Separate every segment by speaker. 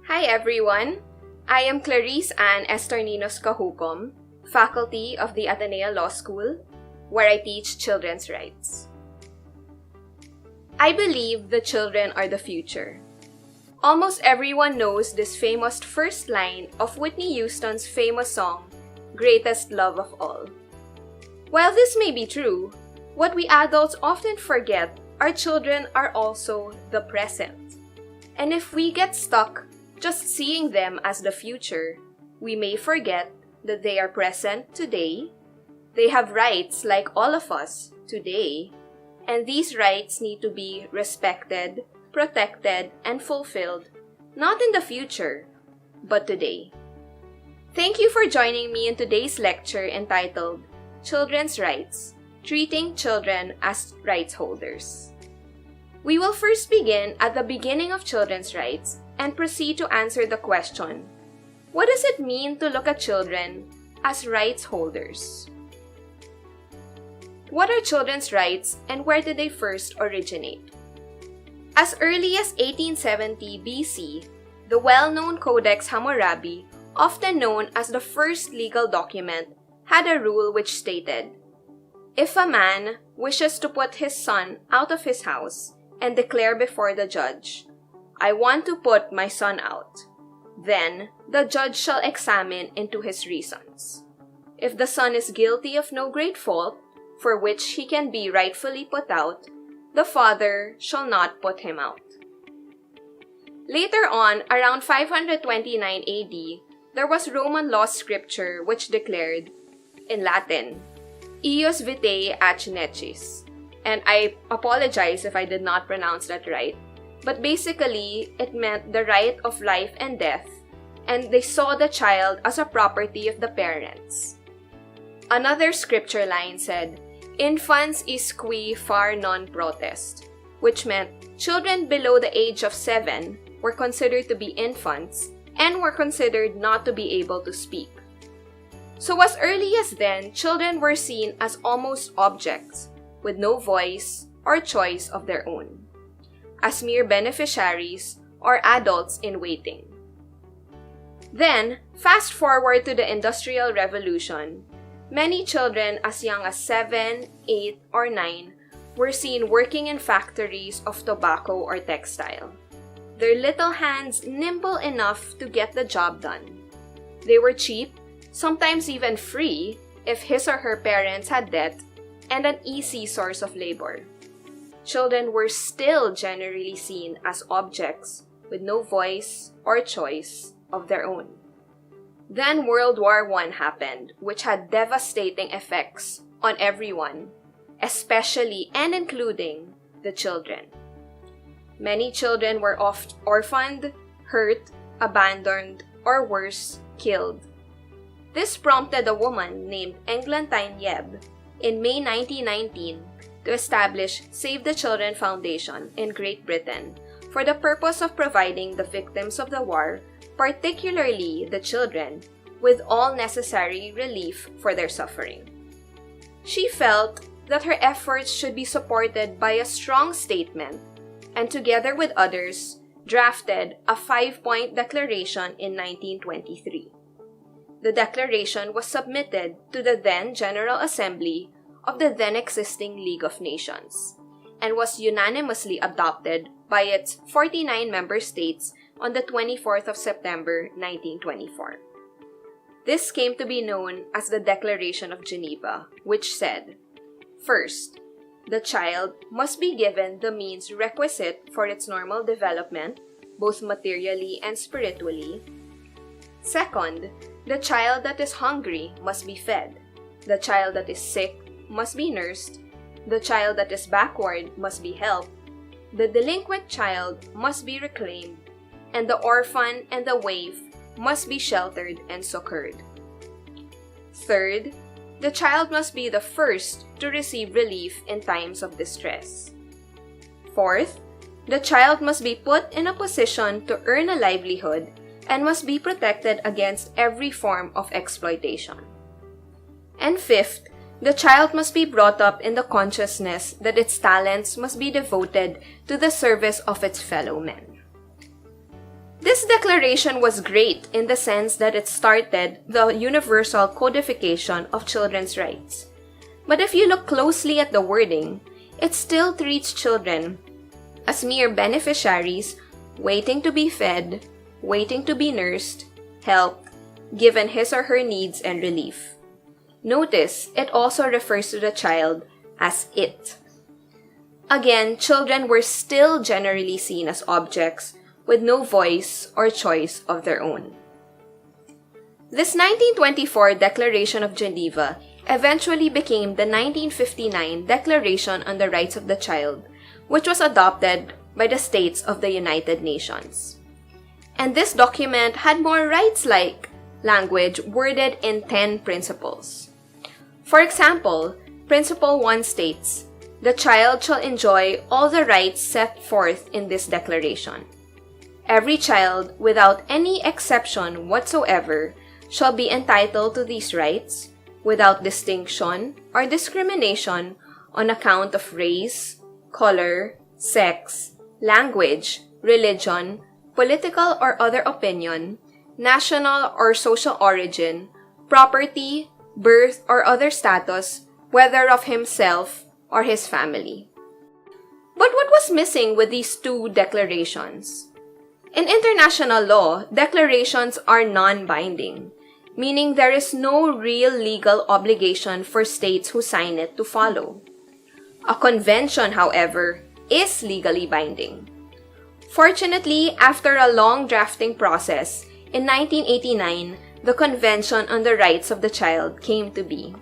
Speaker 1: Hi everyone! I am Clarice Ann Estorninos Cahucom, faculty of the Ateneo Law School, where I teach children's rights. I believe the children are the future. Almost everyone knows this famous first line of Whitney Houston's famous song, Greatest Love of All. While this may be true, what we adults often forget our children are also the present. And if we get stuck just seeing them as the future, we may forget that they are present today, they have rights like all of us today, and these rights need to be respected, protected, and fulfilled, not in the future, but today. Thank you for joining me in today's lecture entitled Children's Rights, Treating Children as Rights Holders. We will first begin at the beginning of children's rights and proceed to answer the question, what does it mean to look at children as rights holders? What are children's rights and where did they first originate? As early as 1870 BC, the well-known Codex Hammurabi, often known as the first legal document, had a rule which stated, if a man wishes to put his son out of his house and declare before the judge, I want to put my son out, then the judge shall examine into his reasons. If the son is guilty of no great fault, for which he can be rightfully put out, the father shall not put him out. Later on, around 529 AD, there was Roman law scripture which declared, in Latin, Ius vitae ac necis. And I apologize if I did not pronounce that right. But basically, it meant the right of life and death, and they saw the child as a property of the parents. Another scripture line said, Infans is qui far non protest, which meant children below the age of 7 were considered to be infants and were considered not to be able to speak. So as early as then, children were seen as almost objects, with no voice or choice of their own, as mere beneficiaries or adults in waiting. Then, fast forward to the Industrial Revolution, many children as young as 7, 8, or 9 were seen working in factories of tobacco or textile, their little hands nimble enough to get the job done. They were cheap, sometimes even free if his or her parents had debt, and an easy source of labor. Children were still generally seen as objects with no voice or choice of their own. Then World War I happened, which had devastating effects on everyone, especially and including the children. Many children were oft orphaned, hurt, abandoned, or worse, killed. This prompted a woman named Eglantine Yebb in May 1919 to establish Save the Children Foundation in Great Britain for the purpose of providing the victims of the war, particularly the children, with all necessary relief for their suffering. She felt that her efforts should be supported by a strong statement and together with others, drafted a 5-point declaration in 1923. The declaration was submitted to the then General Assembly of the then existing League of Nations and was unanimously adopted by its 49 member states on the 24th of September 1924. This came to be known as the Declaration of Geneva, which said, first, the child must be given the means requisite for its normal development, both materially and spiritually. Second, the child that is hungry must be fed. The child that is sick must be nursed. The child that is backward must be helped. The delinquent child must be reclaimed. And the orphan and the waif must be sheltered and succored. Third, the child must be the first to receive relief in times of distress. Fourth, the child must be put in a position to earn a livelihood and must be protected against every form of exploitation. And fifth, the child must be brought up in the consciousness that its talents must be devoted to the service of its fellow men. This declaration was great in the sense that it started the universal codification of children's rights. But if you look closely at the wording, it still treats children as mere beneficiaries waiting to be fed, waiting to be nursed, helped, given his or her needs and relief. Notice, it also refers to the child as it. Again, children were still generally seen as objects with no voice or choice of their own. This 1924 Declaration of Geneva eventually became the 1959 Declaration on the Rights of the Child, which was adopted by the states of the United Nations. And this document had more rights-like language worded in 10 principles. For example, Principle 1 states, "The child shall enjoy all the rights set forth in this declaration. Every child, without any exception whatsoever, shall be entitled to these rights, without distinction or discrimination on account of race, color, sex, language, religion, political or other opinion, national or social origin, property, birth, or other status, whether of himself or his family." But what was missing with these two declarations? In international law, declarations are non-binding, meaning there is no real legal obligation for states who sign it to follow. A convention, however, is legally binding. Fortunately, after a long drafting process, in 1989, the Convention on the Rights of the Child came to be.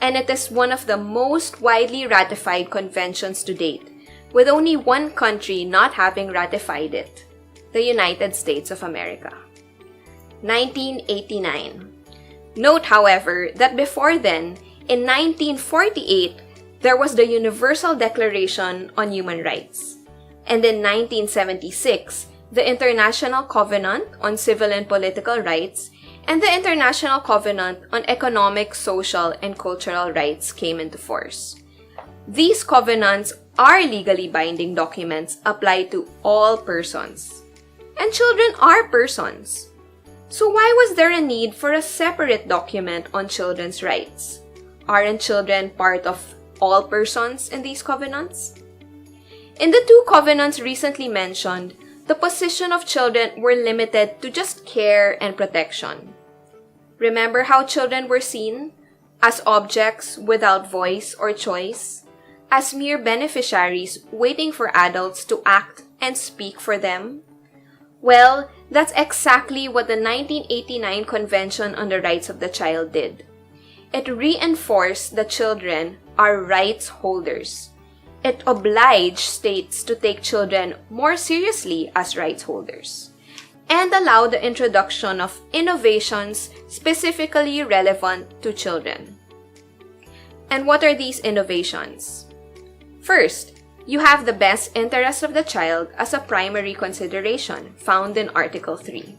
Speaker 1: And it is one of the most widely ratified conventions to date, with only one country not having ratified it, the United States of America. 1989. Note, however, that before then, in 1948, there was the Universal Declaration on Human Rights. And in 1976, the International Covenant on Civil and Political Rights and the International Covenant on Economic, Social, and Cultural Rights came into force. These covenants are legally binding documents applied to all persons. And children are persons. So why was there a need for a separate document on children's rights? Aren't children part of all persons in these covenants? In the two covenants recently mentioned, the position of children were limited to just care and protection. Remember how children were seen? As objects without voice or choice? As mere beneficiaries waiting for adults to act and speak for them? Well, that's exactly what the 1989 Convention on the Rights of the Child did. It reinforced that children are rights holders. It obliged states to take children more seriously as rights holders, and allowed the introduction of innovations specifically relevant to children. And what are these innovations? First, you have the best interest of the child as a primary consideration, found in Article 3.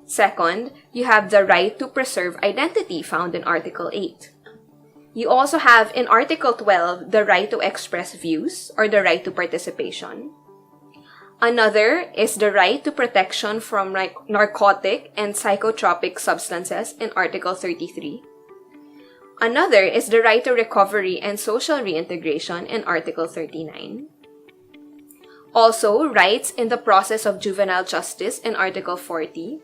Speaker 1: Second, you have the right to preserve identity, found in Article 8. You also have in Article 12 the right to express views, or the right to participation. Another is the right to protection from narcotic and psychotropic substances in Article 33. Another is the right to recovery and social reintegration in Article 39. Also, rights in the process of juvenile justice in Article 40.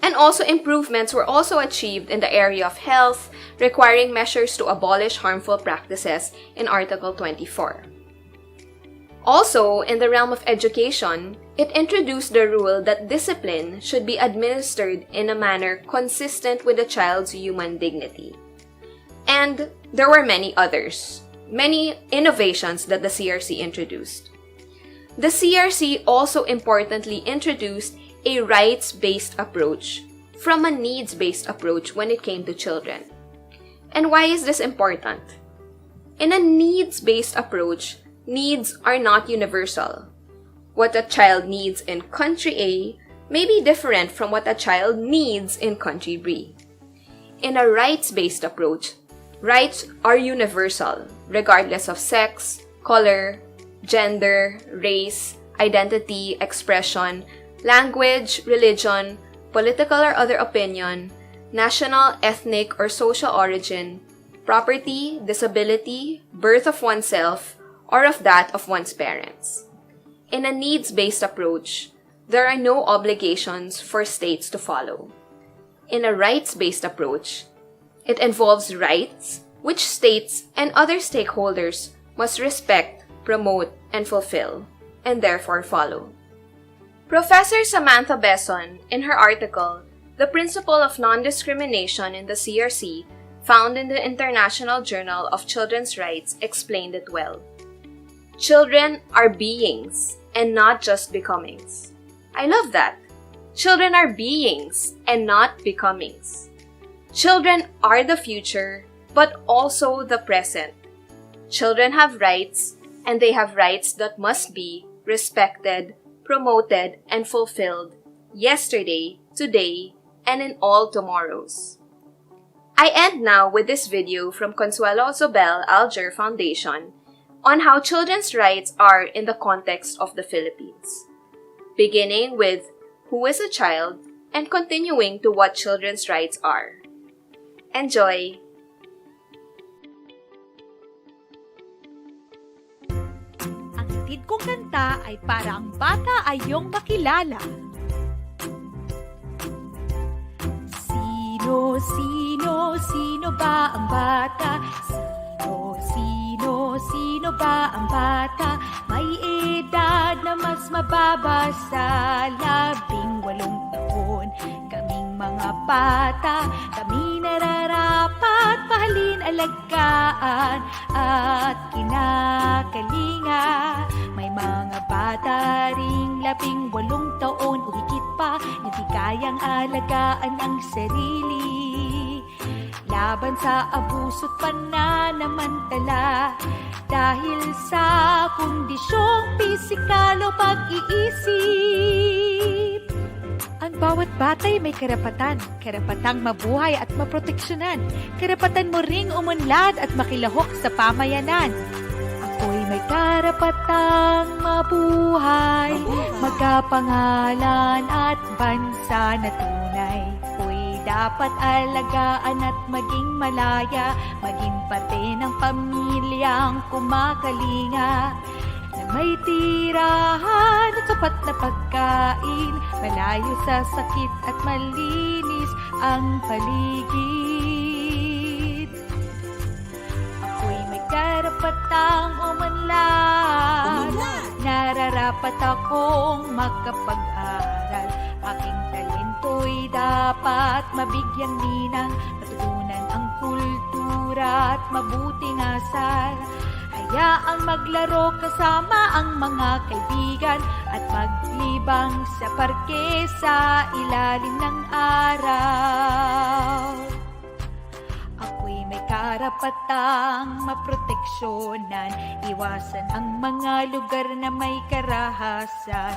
Speaker 1: And also, improvements were also achieved in the area of health, requiring measures to abolish harmful practices in Article 24. Also, in the realm of education, it introduced the rule that discipline should be administered in a manner consistent with the child's human dignity. And there were many others, many innovations that the CRC introduced. The CRC also importantly introduced a rights-based approach from a needs-based approach when it came to children. And why is this important? In a needs-based approach, needs are not universal. What a child needs in country A may be different from what a child needs in country B. In a rights-based approach, rights are universal, regardless of sex, color, gender, race, identity, expression, language, religion, political or other opinion, national, ethnic, or social origin, property, disability, birth of oneself, or of that of one's parents. In a needs-based approach, there are no obligations for states to follow. In a rights-based approach, it involves rights which states and other stakeholders must respect, promote, and fulfill, and therefore follow. Professor Samantha Besson, in her article, The Principle of Non-Discrimination in the CRC, found in the International Journal of Children's Rights, explained it well. Children are beings and not just becomings. I love that. Children are beings and not becomings. Children are the future, but also the present. Children have rights, and they have rights that must be respected, promoted, and fulfilled yesterday, today, and in all tomorrows. I end now with this video from Consuelo Zobel Alger Foundation on how children's rights are in the context of the Philippines, beginning with who is a child and continuing to what children's rights are. Enjoy!
Speaker 2: Ang hatid kong kanta ay para ang bata ay iyong makilala. Sino ba ang bata? Sino ba ang bata? May edad na mas mababa sa 18 taon. Kaming mga bata, kami nararapat mahalin, alagaan at kinakalinga. May mga bata ring 18 taon o higit pa na di kayang alagaan ang sarili. Laban sa abuso't pananamantala dahil sa kondisyong pisikal o pag-iisip. Ang bawat bata'y may karapatan, karapatang mabuhay at maproteksyonan. Karapatan mo ring umunlad at makilahok sa pamayanan. Ako'y may karapatang mabuhay, magkapangalan at bansa na tunay. Dapat alagaan at maging malaya, maging parte ng pamilyang kumakalinga, na may tirahan at sapat na pagkain, malayo sa sakit at malinis ang paligid. Ako'y may karapatang umunlad, nararapat akong makapag-aral. Aking talento'y dapat mabigyang ninang, matutunan ang kultura at mabuting asal. Hayaang maglaro kasama ang mga kaibigan at maglibang sa parke sa ilalim ng araw. Ako'y may karapatang maproteksyonan, iwasan ang mga lugar na may karahasan.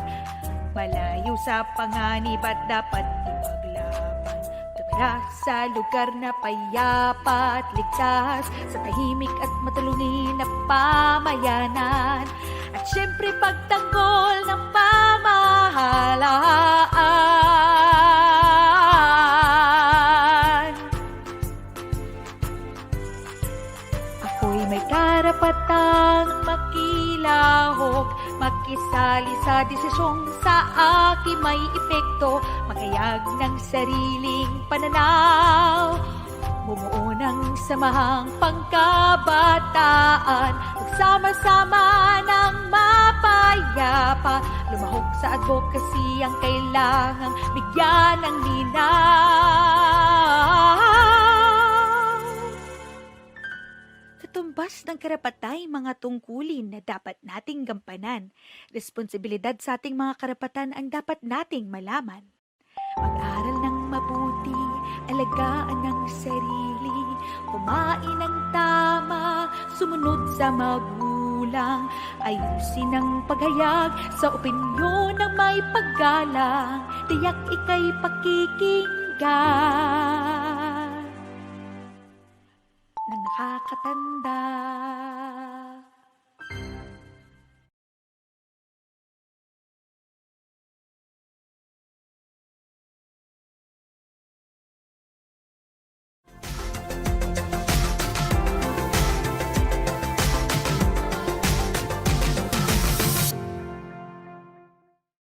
Speaker 2: Malayo sa panganib at dapat ipaglaban. Tumira sa lugar na payapa at ligtas, sa tahimik at matulungin na pamayanan. At syempre pagtanggol ng pamahalaan. Ako'y may karapatang makilahok, makisali sa desisyong sa akin may epekto, makayag ng sariling pananaw, bumuo ng samahang pangkabataan, magsama-sama ng mapayapa, lumahok sa advocacy ang kailangang bigyan ng linaw. Tumbas ng karapatay mga tungkulin na dapat nating gampanan. Responsibilidad sa ating mga karapatan ang dapat nating malaman. Mag-aral ng mabuti, alagaan ng sarili, kumain ng tama, sumunod sa magulang, ayusin ang paghayag sa opinyon ng may paggalang, tiyak ika'y pakikinggan ng nakakatanda.